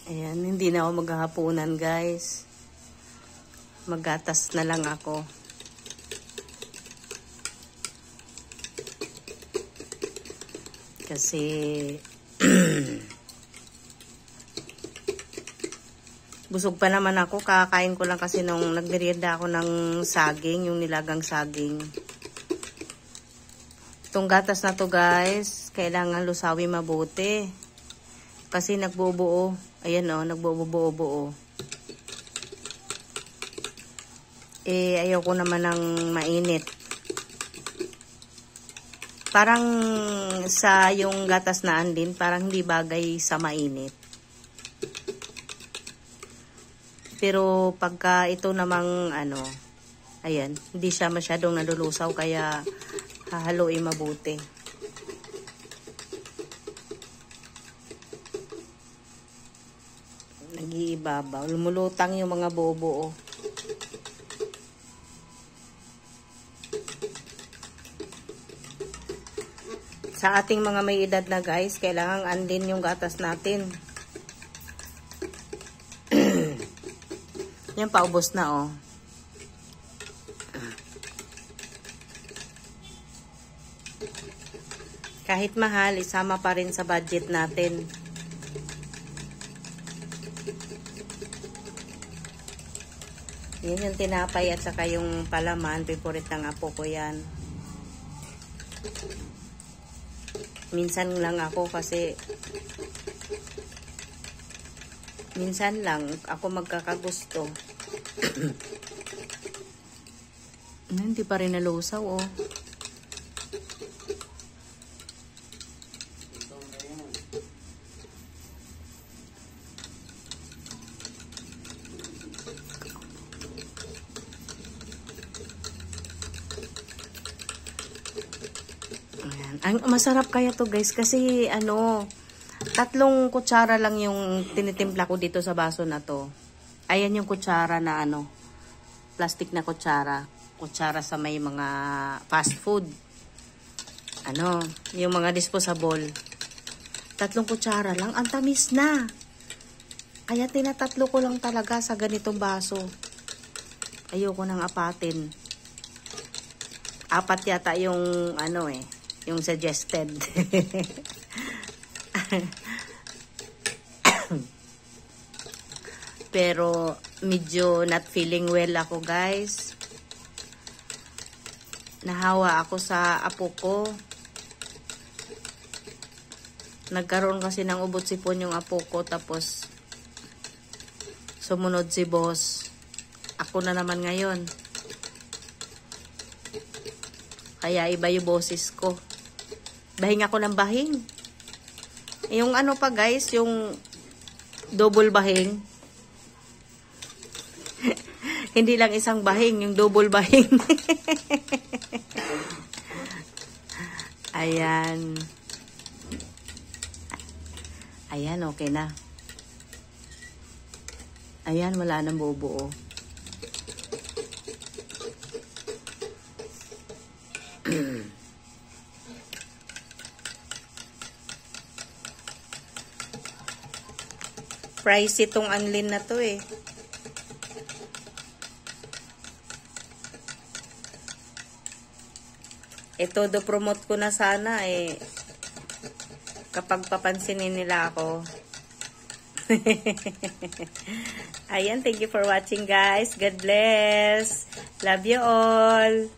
Ayan, hindi na ako maghahapunan guys. Maggatas na lang ako. Kasi busog pa naman ako. Kakain ko lang kasi nung nagmerienda ako ng saging, yung nilagang saging. Itong gatas na to guys, kailangan lusawi mabuti. Kasi nagbubuo. Ayan o, nagbubuo-buo. Ayaw ko naman ng mainit. Parang sa yung gatas na andin, parang hindi bagay sa mainit. Pero pagka ito namang ayan, hindi siya masyadong nalulusaw kaya hahaluin mabuti. Nag-iibabaw. Lumulutang yung mga buo-buo. Sa ating mga may edad na guys, kailangan andin yung gatas natin. Yan, paubos na oh. Kahit mahal, isama pa rin sa budget natin. Yan yung tinapay at saka yung palaman. Favorite ng apo ko yan. Minsan lang ako kasi minsan lang ako magkakagusto. Hindi pa rin nalusaw oh. Ang masarap kaya to guys kasi 3 kutsara lang yung tinitimpla ko dito sa baso na to. Ayan yung kutsara na plastic na kutsara. Kutsara sa may mga fast food. Yung mga disposable. 3 kutsara lang, ang tamis na. Kaya tinatatlo ko lang talaga sa ganitong baso. Ayoko nang apatin. 4 yata yung yung suggested. Pero medyo not feeling well ako guys. Nahawa ako sa apo ko. Nagkaroon kasi ng ubot sipon yung apo ko, tapos sumunod si boss. Ako na naman ngayon. Kaya iba yung boses ko. Bahing ako ng bahing. Yung pa guys, yung double bahing. Hindi lang isang bahing, yung double bahing. Ayan. Ayan, okay na. Ayan, wala nang buo-buo. Price itong anlin na to eh. Ito do promote ko na sana eh. Kapag papansinin nila ako. Ayan, thank you for watching guys. God bless. Love you all.